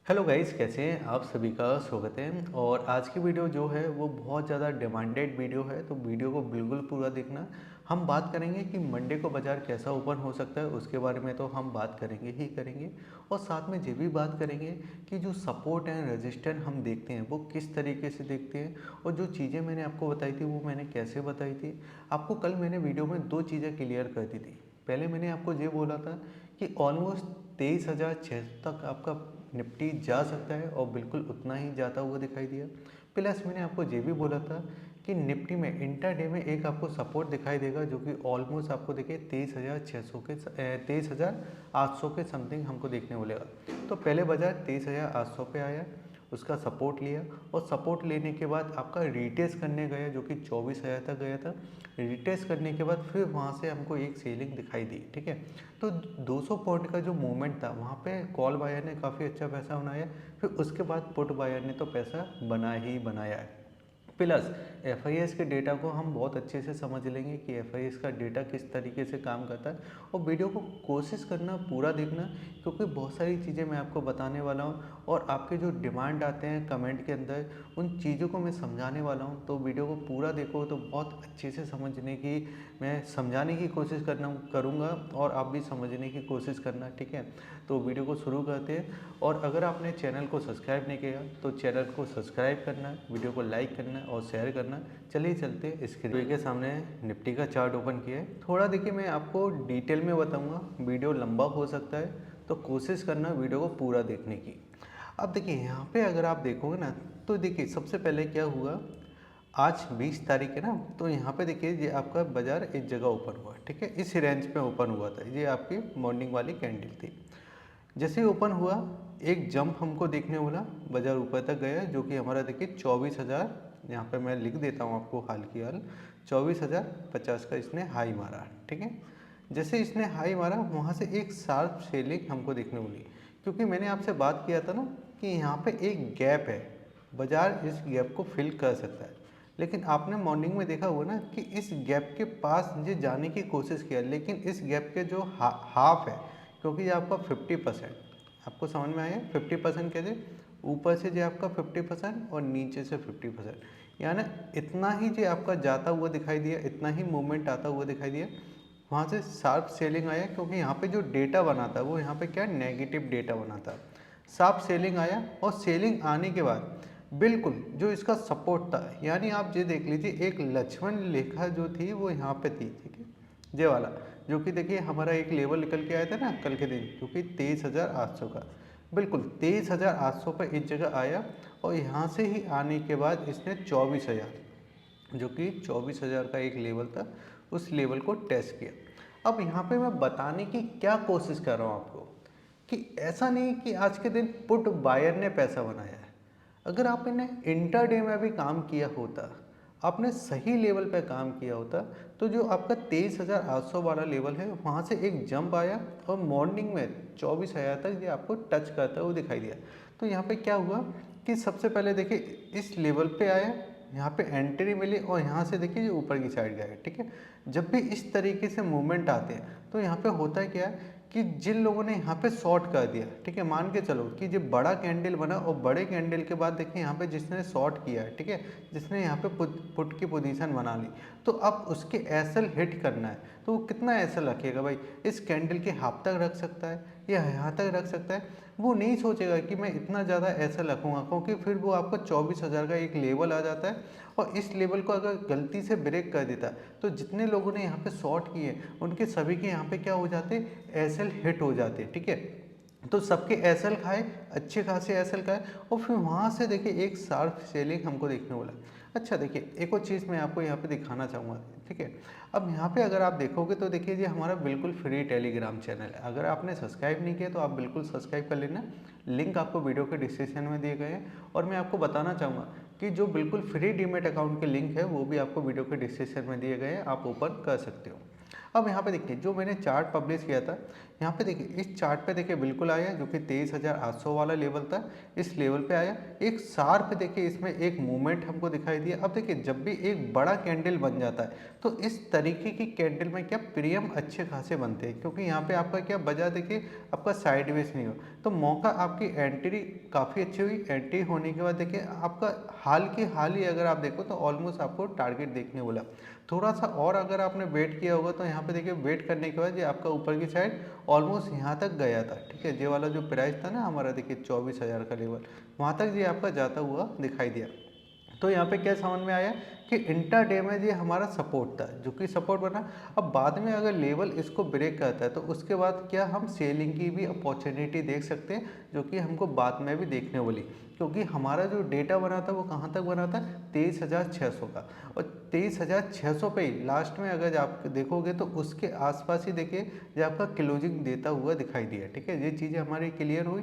Hello guys, कैसे हैं आप? सभी का स्वागत है। और आज की वीडियो जो है वो बहुत ज़्यादा डिमांडेड वीडियो है, तो वीडियो को बिल्कुल पूरा देखना। हम बात करेंगे कि मंडे को बाज़ार कैसा ओपन हो सकता है, उसके बारे में तो हम बात करेंगे ही करेंगे। और साथ में ये भी बात करेंगे कि जो सपोर्ट एंड रेजिस्टेंस हम देखते हैं वो किस तरीके से देखते हैं, और जो चीज़ें मैंने आपको बताई थी वो मैंने कैसे बताई थी। आपको कल मैंने वीडियो में दो चीज़ें क्लियर कर दी थी। पहले मैंने आपको ये बोला था कि ऑलमोस्ट 23,600 तक आपका निफ्टी जा सकता है, और बिल्कुल उतना ही जाता हुआ दिखाई दिया। प्लस मैंने आपको ये भी बोला था कि निफ्टी में इंट्राडे में एक आपको सपोर्ट दिखाई देगा, जो कि ऑलमोस्ट आपको देखिए 23,600 के 23,800 के समथिंग हमको देखने मिलेगा। तो पहले बाजार 23,800 पे आया, उसका सपोर्ट लिया, और सपोर्ट लेने के बाद आपका रिटेस्ट करने गया, जो कि 24,000 तक गया था। रिटेस्ट करने के बाद फिर वहाँ से हमको एक सेलिंग दिखाई दी, ठीक है। तो 200 पॉइंट का जो मूवमेंट था वहाँ पे कॉल बायर ने काफ़ी अच्छा पैसा बनाया। फिर उसके बाद पुट बायर ने तो पैसा बना ही बनाया है। प्लस एफ के डेटा को हम बहुत अच्छे से समझ लेंगे कि एफ का डेटा किस तरीके से काम करता है। और वीडियो को कोशिश करना पूरा देखना, क्योंकि बहुत सारी चीज़ें मैं आपको बताने वाला हूँ, और आपके जो डिमांड आते हैं कमेंट के अंदर उन चीज़ों को मैं समझाने वाला हूँ। तो वीडियो को पूरा देखो तो बहुत अच्छे से समझने की मैं समझाने की कोशिश करूँगा, और आप भी समझने की कोशिश करना, ठीक है। तो वीडियो को शुरू करते हैं। और अगर आपने चैनल को सब्सक्राइब नहीं किया तो चैनल को सब्सक्राइब करना, वीडियो को लाइक करना और शेयर करना। चलिए चलते हैं। स्क्रीन के सामने निफ्टी का चार्ट ओपन किया है। थोड़ा देखिए, मैं आपको डिटेल में बताऊंगा, वीडियो लंबा हो सकता है, तो कोशिश करना वीडियो को पूरा देखने की। अब देखिए यहाँ पे अगर आप देखोगे ना, तो देखिए सबसे पहले क्या हुआ। आज 20 तारीख है ना, तो यहाँ पे देखिए ये आपका बाजार इस जगह ओपन हुआ, ठीक है। इस रेंज पे ओपन हुआ था, ये आपकी मॉर्निंग वाली कैंडल थी। जैसे ही ओपन हुआ, एक जंप हमको देखने मिला, बाजार ऊपर तक गया, जो कि हमारा देखिए 24,000, यहाँ पे मैं लिख देता हूँ आपको हाल की हाल, 24,050 का इसने हाई मारा, ठीक है। जैसे इसने हाई मारा, वहाँ से एक शार्प सेलिंग हमको देखने मिली, क्योंकि मैंने आपसे बात किया था ना कि यहाँ पे एक गैप है, बाजार इस गैप को फिल कर सकता है। लेकिन आपने मॉर्निंग में देखा हुआ ना कि इस गैप के पास मुझे जाने की कोशिश किया, लेकिन इस गैप के जो हाफ है, क्योंकि ये आपका 50%, आपको समझ में आया 50% कैसे, ऊपर से जो आपका 50% और नीचे से 50%, यानी इतना ही जो आपका जाता हुआ दिखाई दिया, इतना ही मूवमेंट आता हुआ दिखाई दिया। वहाँ से शार्प सेलिंग आया, क्योंकि यहाँ पे जो डेटा बना था वो यहाँ पे क्या नेगेटिव डेटा बना था। शार्प सेलिंग आया, और सेलिंग आने के बाद बिल्कुल जो इसका सपोर्ट था, यानी आप ये देख लीजिए एक लक्ष्मण रेखा जो थी वो यहाँ पे थी, ठीक है, ये वाला, जो कि देखिए हमारा एक लेवल निकल के आया था ना कल के दिन, जो कि 23,800 का, बिल्कुल 23,800 पर इस जगह आया। और यहाँ से ही आने के बाद इसने 24,000, जो कि 24,000 का एक लेवल था, उस लेवल को टेस्ट किया। अब यहाँ पे मैं बताने की क्या कोशिश कर रहा हूँ आपको, कि ऐसा नहीं कि आज के दिन पुट बायर ने पैसा बनाया है। अगर आपने इंटरडे में भी काम किया होता, आपने सही लेवल पे काम किया होता, तो जो आपका 23,800 वाला लेवल है वहाँ से एक जंप आया, और मॉर्निंग में 24,000 तक ये आपको टच करता हुआ दिखाई दिया। तो यहाँ पे क्या हुआ कि सबसे पहले देखिए इस लेवल पे आया, यहाँ पे एंट्री मिली, और यहाँ से देखिए ये ऊपर की साइड गया, ठीक है। जब भी इस तरीके से मूवमेंट आते हैं तो यहाँ पे होता है क्या कि जिन लोगों ने यहाँ पे शॉर्ट कर दिया, ठीक है, मान के चलो कि जो बड़ा कैंडल बना, और बड़े कैंडल के बाद देखिए यहाँ पे जिसने शॉर्ट किया है, ठीक है, जिसने यहाँ पे पुट की पोजीशन बना ली, तो अब उसके एसएल हिट करना है, तो वो कितना एसएल रखेगा भाई, इस कैंडल के हाफ तक रख सकता है या यहाँ तक रख सकता है। वो नहीं सोचेगा कि मैं इतना ज़्यादा एसएल रखूँगा, क्योंकि फिर वो आपको 24,000 का एक लेवल आ जाता है, और इस लेवल को अगर गलती से ब्रेक कर देता, तो जितने लोगों ने यहाँ पे शॉर्ट किए उनके सभी के यहाँ पे क्या हो जाते, एसएल हिट हो जाते, ठीक है। तो सबके एसएल खाए, अच्छे खासे एसएल खाए, और फिर वहाँ से देखिए एक शार्प सेलिंग हमको देखने वाला। अच्छा देखिए, एक और चीज़ मैं आपको यहाँ पे दिखाना चाहूँगा, ठीक है। अब यहाँ पे अगर आप देखोगे तो देखिए ये हमारा बिल्कुल फ्री टेलीग्राम चैनल है। अगर आपने सब्सक्राइब नहीं किया तो आप बिल्कुल सब्सक्राइब कर लेना, लिंक आपको वीडियो के डिस्क्रिप्शन में दिए गए हैं। और मैं आपको बताना चाहूँगा कि जो बिल्कुल फ्री डीमेट अकाउंट के लिंक है वो भी आपको वीडियो के डिस्क्रिप्शन में दिए गए हैं, आप ओपन कर सकते हो। अब यहाँ पे देखिए जो मैंने चार्ट पब्लिश किया था, यहाँ पे देखिए इस चार्ट पे देखिए बिल्कुल आया जो कि 23,800 वाला लेवल था, इस लेवल पे आया। एक शार्प देखिए इसमें एक मूवमेंट हमको दिखाई दिया। अब देखिए जब भी एक बड़ा कैंडल बन जाता है तो इस तरीके की कैंडल में क्या प्रीमियम अच्छे खासे बनते हैं, क्योंकि यहाँ पे आपका क्या बजा देखिए आपका साइडवेज नहीं हो, तो मौका आपकी एंट्री काफ़ी अच्छी हुई। एंट्री होने के बाद देखिए आपका हाल ही अगर आप देखो तो ऑलमोस्ट आपको टारगेट देखने बोला। थोड़ा सा और अगर आपने वेट किया होगा तो यहाँ पे देखिए वेट करने के बाद ये आपका ऊपर की साइड ऑलमोस्ट यहाँ तक गया था, ठीक है। ये वाला जो प्राइस था ना हमारा देखिए 24,000 का लेवल, वहाँ तक ये आपका जाता हुआ दिखाई दिया। तो यहाँ पे क्या समझ में आया कि इंट्राडे में ये हमारा सपोर्ट था, जो कि सपोर्ट बना। अब बाद में अगर लेवल इसको ब्रेक करता है तो उसके बाद क्या हम सेलिंग की भी अपॉर्चुनिटी देख सकते हैं, जो कि हमको बाद में भी देखने वाली, क्योंकि हमारा जो डेटा बना था वो कहाँ तक बना था 23,600 का, और 23,600 पे ही लास्ट में अगर आप देखोगे तो उसके आसपास ही देखिए जो आपका क्लोजिंग देता हुआ दिखाई दिया, ठीक है। ये चीज़ें हमारी क्लियर हुई।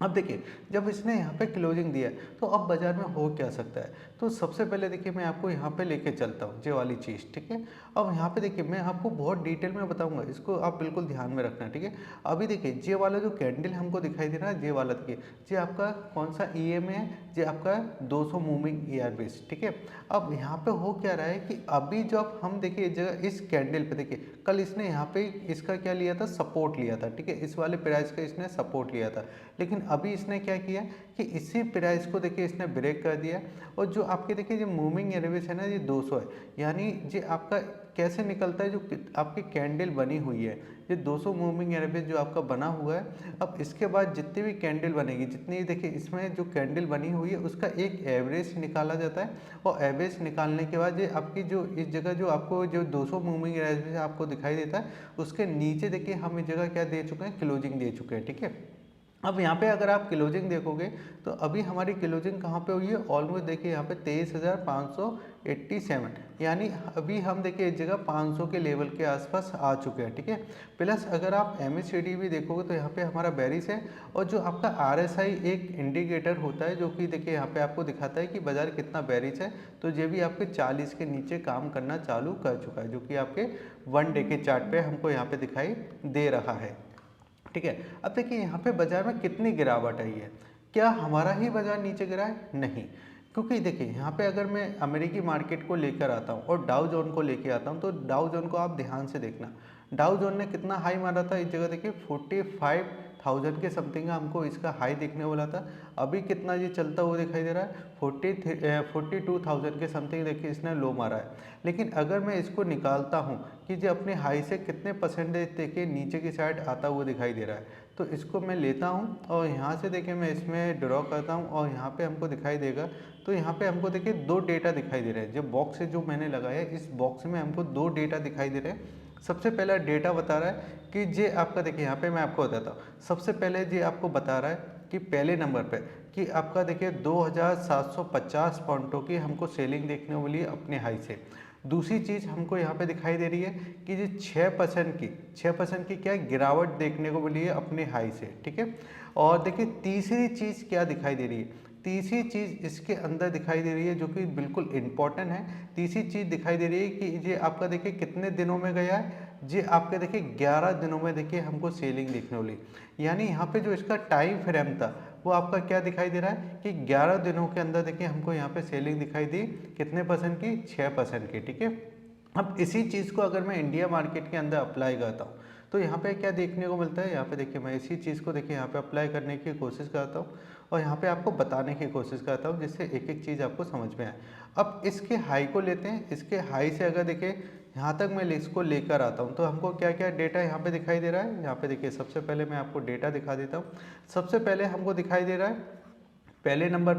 अब देखिए जब इसने यहाँ पे क्लोजिंग दिया तो अब बाजार में हो क्या सकता है, तो सबसे पहले देखिए मैं आपको यहाँ पे लेके चलता हूँ ये वाली चीज़, ठीक है। अब यहाँ पे देखिए मैं आपको बहुत डिटेल में बताऊंगा, इसको आप बिल्कुल ध्यान में रखना, ठीक है। अभी देखिए ये वाला जो कैंडल हमको दिखाई दे रहा है, ये वाला देखिए ये आपका कौन सा EMA है, ये आपका 200 मूविंग ER बेस, ठीक है। अब यहाँ पे हो क्या रहा है कि अभी जब हम देखिए इस जगह इस कैंडल पे देखिए कल इसने यहाँ पे इसका क्या लिया था, सपोर्ट लिया था, ठीक है। इस वाले प्राइस का इसने सपोर्ट लिया था, लेकिन अभी इसने क्या किया कि इसी प्राइस को देखिए इसने ब्रेक कर दिया। और जो आपके देखिए जो मूविंग एवरेज है ना ये 200 है, यानी ये आपका कैसे निकलता है, जो आपकी कैंडल बनी हुई है ये 200 मूविंग एवरेज जो आपका बना हुआ है। अब इसके बाद जितनी भी कैंडल बनेगी, जितनी देखिए इसमें जो कैंडल बनी हुई है उसका एक एवरेज निकाला जाता है, और एवरेज निकालने के बाद ये आपकी जो इस जगह जो आपको जो 200 मूविंग एवरेज आपको दिखाई देता है उसके नीचे देखिए हम इस जगह क्या दे चुके हैं, क्लोजिंग दे चुके हैं, ठीक है। अब यहाँ पे अगर आप क्लोजिंग देखोगे तो अभी हमारी क्लोजिंग कहाँ पे हुई है, ऑलमोस्ट देखिए यहाँ पे 23,587, यानी अभी हम देखिए इस जगह 500 के लेवल के आसपास आ चुके हैं, ठीक है। प्लस अगर आप MACD भी देखोगे तो यहाँ पे हमारा बेरिश है, और जो आपका RSI एक इंडिकेटर होता है जो कि देखिए यहाँ पे आपको दिखाता है कि बाजार कितना बेरिश है, तो ये भी आपके 40 के नीचे काम करना चालू कर चुका है, जो कि आपके 1 डे के चार्ट पे हमको यहाँ पे दिखाई दे रहा है, ठीक है। अब देखिए यहाँ पे बाजार में कितनी गिरावट आई है, क्या हमारा ही बाजार नीचे गिरा है, नहीं। क्योंकि देखिए यहाँ पे अगर मैं अमेरिकी मार्केट को लेकर आता हूँ और डाउ जोन को लेकर आता हूँ, तो डाउ जोन को आप ध्यान से देखना। डाउ जोन ने कितना हाई मारा था, इस जगह देखिए 45,000 के समथिंग का हमको इसका हाई देखने वाला था। अभी कितना ये चलता हुआ दिखाई दे रहा है, 42,000 के समथिंग देखिए इसने लो मारा है। लेकिन अगर मैं इसको निकालता हूँ कि जो अपने हाई से कितने परसेंटेज देखिए नीचे की साइड आता हुआ दिखाई दे रहा है, तो इसको मैं लेता हूँ और यहाँ से देखिए मैं इसमें ड्रॉ करता हूँ, और यहाँ पे हमको दिखाई देगा। तो यहाँ पे हमको देखिए दो डेटा दिखाई दे रहे हैं, जो बॉक्स है जो मैंने लगाया है इस बॉक्स में हमको दो डेटा दिखाई दे रहे हैं। सबसे पहला डेटा बता रहा है कि ये आपका देखिए यहाँ पे मैं आपको बताता हूँ। सबसे पहले ये आपको बता रहा है कि पहले नंबर पे कि आपका देखिए 2,750 पॉइंटों की हमको सेलिंग देखने को मिली है अपने हाई से। दूसरी चीज़ हमको यहाँ पे दिखाई दे रही है कि ये 6% की क्या गिरावट देखने को मिली है अपने हाई से, ठीक है। और देखिए तीसरी चीज़ क्या दिखाई दे रही है, तीसरी चीज़ इसके अंदर दिखाई दे रही है जो कि बिल्कुल इम्पॉर्टेंट है। तीसरी चीज़ दिखाई दे रही है कि ये आपका देखिए कितने दिनों में गया है, ये आपके देखिए 11 दिनों में देखिए हमको सेलिंग देखने वाली, यानी यहाँ पे जो इसका टाइम फ्रेम था वो आपका क्या दिखाई दे रहा है कि 11 दिनों के अंदर देखिए हमको यहाँ पे सेलिंग दिखाई दी, कितने परसेंट की, 6% की, ठीक है। अब इसी चीज़ को अगर मैं इंडिया मार्केट के अंदर अप्लाई करता हूँ तो यहाँ पे क्या देखने को मिलता है, यहाँ पे देखिए मैं इसी चीज़ को देखिए यहाँ पे अप्लाई करने की कोशिश करता हूँ और यहाँ पे आपको बताने की कोशिश करता हूँ जिससे एक एक चीज़ आपको समझ में आए। अब इसके हाई को लेते हैं, इसके हाई से अगर देखें यहाँ तक मैं इसको लेकर आता हूँ तो हमको क्या क्या डेटा यहाँ पे दिखाई दे रहा है। यहाँ पे देखिए सबसे पहले मैं आपको डेटा दिखा देता हूँ। सबसे पहले हमको दिखाई दे रहा है पहले नंबर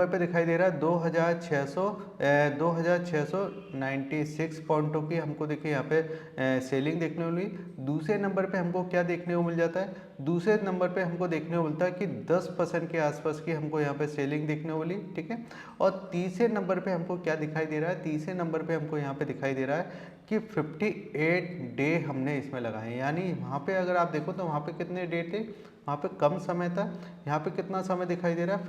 पे दिखाई दे रहा है 2,696 पॉइंटों की हमको देखिए यहाँ पे सेलिंग देखने को मिली। दूसरे नंबर पे हमको क्या देखने को मिल जाता है, दूसरे नंबर पे हमको देखने को मिलता है कि 10% के आसपास की हमको यहाँ पे सेलिंग देखने को मिली, ठीक है। और तीसरे नंबर पे हमको क्या दिखाई दे रहा है, तीसरे नंबर पे हमको यहाँ पे दिखाई दे रहा है कि 58 डे हमने इसमें लगाए, यानी वहाँ पे अगर आप देखो तो वहाँ पे कितने डे थे, वहाँ पे कम समय था, यहाँ पे कितना समय दिखाई दे रहा है,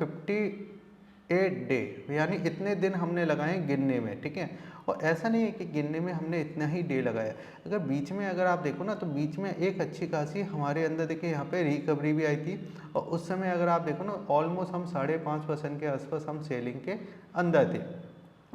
डे, यानी इतने दिन हमने लगाए गिनने में, ठीक है। और ऐसा नहीं है कि गिनने में हमने इतना ही डे लगाया, अगर बीच में अगर आप देखो ना तो बीच में एक अच्छी खासी हमारे अंदर देखिए यहाँ पे रिकवरी भी आई थी। और उस समय अगर आप देखो ना ऑलमोस्ट हम 5.5% के आसपास हम सेलिंग के अंदर थे।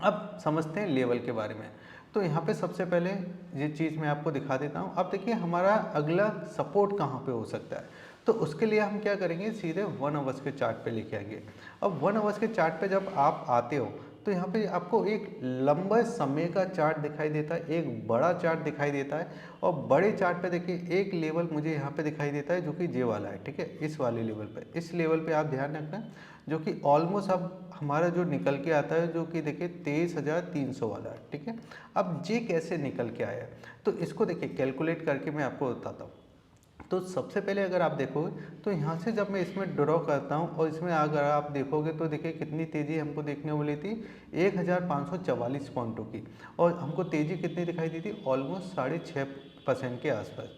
अब समझते हैं लेवल के बारे में। तो यहाँ पे सबसे पहले ये चीज़ मैं आपको दिखा देता हूँ। अब देखिए हमारा अगला सपोर्ट कहाँ पे हो सकता है, तो उसके लिए हम क्या करेंगे, सीधे 1 आवर्स के चार्ट पे लेके आएंगे। अब 1 आवर्स के चार्ट पे जब आप आते हो तो यहाँ पे आपको एक लंबे समय का चार्ट दिखाई देता है, एक बड़ा चार्ट दिखाई देता है। और बड़े चार्ट पे देखिए एक लेवल मुझे यहाँ पे दिखाई देता है जो कि जे वाला है, ठीक है। इस वाले लेवल पे, इस लेवल पे आप ध्यान रखना, जो कि ऑलमोस्ट अब हमारा जो निकल के आता है जो कि देखिए 23,300 वाला है, ठीक है। अब जे कैसे निकल के आया, तो इसको देखिए कैलकुलेट करके मैं आपको बताता हूँ। तो सबसे पहले अगर आप देखोगे तो यहाँ से जब मैं इसमें ड्रॉ करता हूँ और इसमें अगर आप देखोगे तो देखिए कितनी तेज़ी हमको देखने को मिली थी, 1544 पॉइंटों की। और हमको तेज़ी कितनी दिखाई दी थी, ऑलमोस्ट 6.5% के आसपास।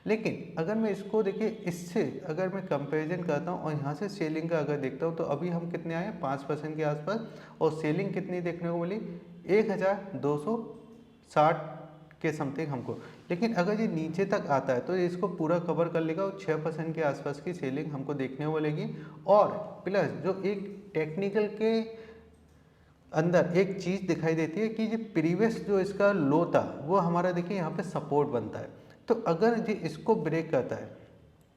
लेकिन अगर मैं इसको देखिए इससे अगर मैं कंपैरिजन करता हूँ और यहाँ से सेलिंग का अगर देखता हूँ तो अभी हम कितने आए 5% के आसपास। और सेलिंग कितनी देखने को मिली, 1260 के समथिंग हमको। लेकिन अगर ये नीचे तक आता है तो इसको पूरा कवर कर लेगा और 6% के आसपास की सेलिंग हमको देखने को मिलेगी। और प्लस जो एक टेक्निकल के अंदर एक चीज़ दिखाई देती है कि ये प्रीवियस जो इसका लो था वो हमारा देखिए यहाँ पे सपोर्ट बनता है। तो अगर ये इसको ब्रेक करता है,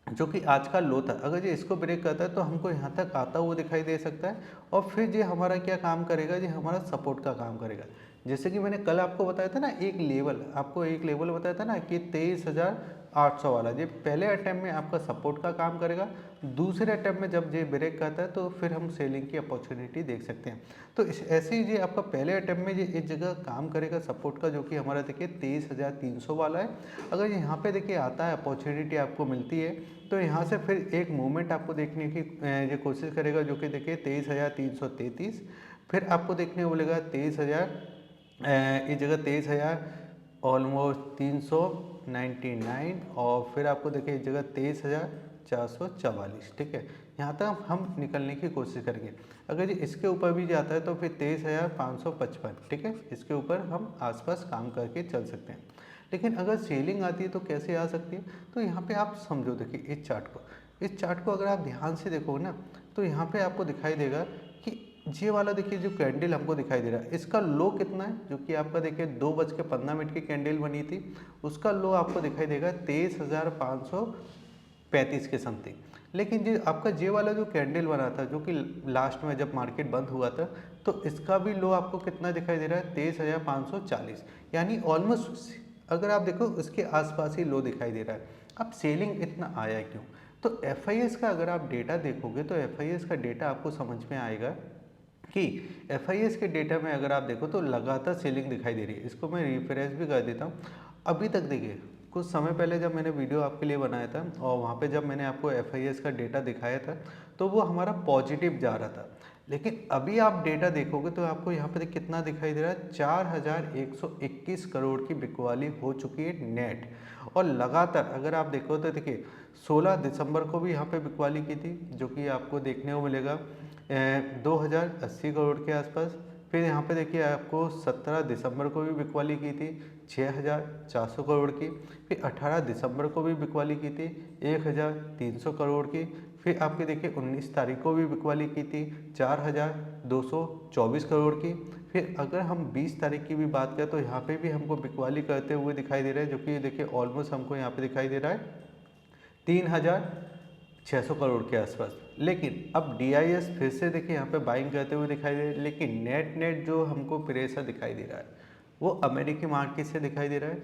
जो कि आज का लो था, अगर ये इसको ब्रेक करता है तो हमको यहाँ तक आता हुआ दिखाई दे सकता है। और फिर ये हमारा क्या काम करेगा, ये हमारा सपोर्ट का काम करेगा। जैसे कि मैंने कल आपको बताया था ना, एक लेवल बताया था ना कि 23,800 वाला, ये पहले अटैम्प्ट में आपका सपोर्ट का काम करेगा। दूसरे अटैम्प्ट में जब ये ब्रेक करता है तो फिर हम सेलिंग की अपॉर्चुनिटी देख सकते हैं। तो ऐसे ही ये आपका पहले अटैम्प्ट में ये इस जगह काम करेगा सपोर्ट का, जो कि हमारा देखिए 23,300 वाला है। अगर यहाँ पे देखिए आता है, अपॉर्चुनिटी आपको मिलती है, तो यहाँ से फिर एक मूवमेंट आपको देखने की ये कोशिश करेगा, जो कि देखिए 23,333। फिर आपको देखने को मिलेगा 23,000, इस जगह 23,000 ऑलमोस्ट 399। और फिर आपको देखिए इस जगह 23,444, ठीक है। यहाँ तक हम निकलने की कोशिश करेंगे। अगर ये इसके ऊपर भी जाता है तो फिर 23,555, ठीक है। इसके ऊपर हम आसपास काम करके चल सकते हैं। लेकिन अगर सेलिंग आती है तो कैसे आ सकती है, तो यहाँ पे आप समझो, देखिए इस चार्ट को अगर आप ध्यान से देखोगे ना तो यहाँ पे आपको दिखाई देगा कि ये वाला देखिए जो कैंडल हमको दिखाई दे रहा है, इसका लो कितना है, जो कि आपका देखिए 2:15 की कैंडल बनी थी, उसका लो आपको दिखाई देगा 23,535 के समथिंग। लेकिन जो आपका जे वाला जो कैंडल बना था, जो कि लास्ट में जब मार्केट बंद हुआ था, तो इसका भी लो आपको कितना दिखाई दे रहा है, 23,540, यानी ऑलमोस्ट अगर आप देखो उसके आसपास ही लो दिखाई दे रहा है। अब सेलिंग इतना आया क्यों, तो FIS का अगर आप डेटा देखोगे तो FIS का डेटा आपको समझ में आएगा कि FIS के डेटा में अगर आप देखो तो लगातार सेलिंग दिखाई दे रही है। इसको मैं रिफ्रेश भी कर देता हूँ। अभी तक देखिए कुछ समय पहले जब मैंने वीडियो आपके लिए बनाया था और वहाँ पे जब मैंने आपको FIS का डेटा दिखाया था तो वो हमारा पॉजिटिव जा रहा था। लेकिन अभी आप डेटा देखोगे तो आपको यहाँ पे कितना दिखाई दे रहा है, 4,121 करोड़ की बिकवाली हो चुकी है नेट। और लगातार अगर आप देखो तो देखिए 16 दिसंबर को भी यहाँ पे बिकवाली की थी, जो कि आपको देखने को मिलेगा 2,080 करोड़ के आसपास। फिर यहाँ पे देखिए आपको 17 दिसंबर को भी बिकवाली की थी 6,400 करोड़ की। फिर 18 दिसंबर को भी बिकवाली की थी 1,300 करोड़ की। फिर आपके देखिए 19 तारीख को भी बिकवाली की थी 4,224 करोड़ की। फिर अगर हम 20 तारीख की भी बात करें तो यहाँ पे भी हमको बिकवाली करते हुए दिखाई दे रहा है, जो कि देखिए ऑलमोस्ट हमको यहाँ पे दिखाई दे रहा है 3,600 करोड़ के आसपास। लेकिन अब DIS फिर से देखिए यहाँ पे बाइंग करते हुए दिखाई दे रहा है, लेकिन नेट जो हमको प्रेशर दिखाई दे रहा है वो अमेरिकी मार्केट से दिखाई दे रहा है।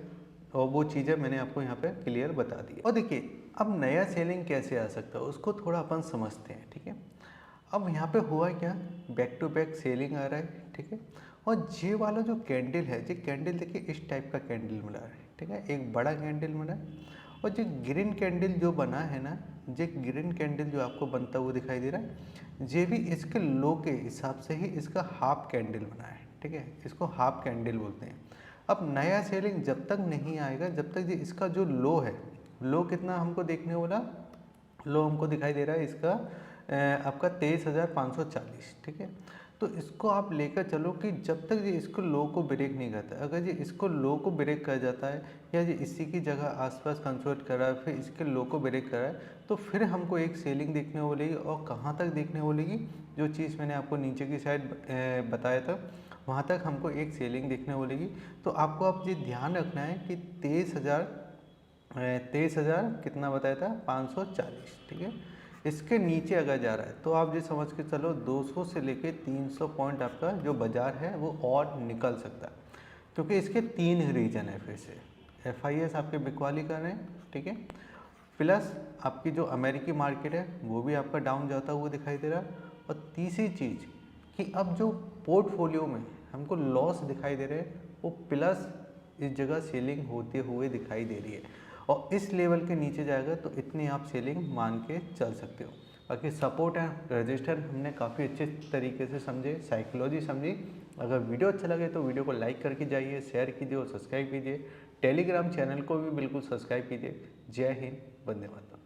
और वो चीज़ें मैंने आपको यहाँ पे क्लियर बता दी। और देखिए अब नया सेलिंग कैसे आ सकता है उसको थोड़ा अपन समझते हैं, ठीक है। अब यहाँ पे हुआ क्या, बैक टू बैक सेलिंग आ रहा है, ठीक है। और ये वाला जो कैंडल है, ये कैंडल देखिए इस टाइप का कैंडल मिला है, ठीक है, एक बड़ा कैंडल मिला है। और जो ग्रीन कैंडल जो बना है ना, ये ग्रीन कैंडल जो आपको बनता हुआ दिखाई दे रहा है, ये भी इसके लो के हिसाब से ही इसका हाफ कैंडल बना है, ठीक है। इसको हाफ कैंडल बोलते हैं। अब नया सेलिंग जब तक नहीं आएगा, जब तक ये इसका जो लो है, लो कितना हमको देखने वाला, लो हमको दिखाई दे रहा है इसका आपका 23,540, ठीक है। तो इसको आप लेकर चलो कि जब तक ये इसको लो को ब्रेक नहीं करता। अगर ये इसको लो को ब्रेक कर जाता है या ये इसी की जगह आसपास कंसोलिडेट कर रहा है, फिर इसके लो को ब्रेक कर रहा है, तो फिर हमको एक सेलिंग देखने को मिलेगी। और कहाँ तक देखने को मिलेगी, जो चीज़ मैंने आपको नीचे की साइड बताया था वहाँ तक हमको एक सेलिंग देखने को मिलेगी। तो आपको अब ये ध्यान रखना है कि 23,000 कितना बताया था, 540, ठीक है। इसके नीचे अगर जा रहा है तो आप ये समझ के चलो 200 से लेके 300 पॉइंट आपका जो बाज़ार है वो और निकल सकता है, क्योंकि इसके 3 रीजन है। फिर से FIS आपके बिकवाली कर रहे हैं, ठीक है, प्लस आपकी जो अमेरिकी मार्केट है वो भी आपका डाउन जाता हुआ दिखाई दे रहा है। और तीसरी चीज़ कि अब जो पोर्टफोलियो में हमको लॉस दिखाई दे रहे हैं वो प्लस इस जगह सेलिंग होते हुए दिखाई दे रही है। और इस लेवल के नीचे जाएगा तो इतनी आप सेलिंग मान के चल सकते हो। बाकी सपोर्ट एंड रजिस्टर हमने काफ़ी अच्छे तरीके से समझे, साइकोलॉजी समझी। अगर वीडियो अच्छा लगे तो वीडियो को लाइक करके जाइए, शेयर कीजिए और सब्सक्राइब कीजिए। टेलीग्राम चैनल को भी बिल्कुल सब्सक्राइब कीजिए। जय हिंद, वंदे मातरम।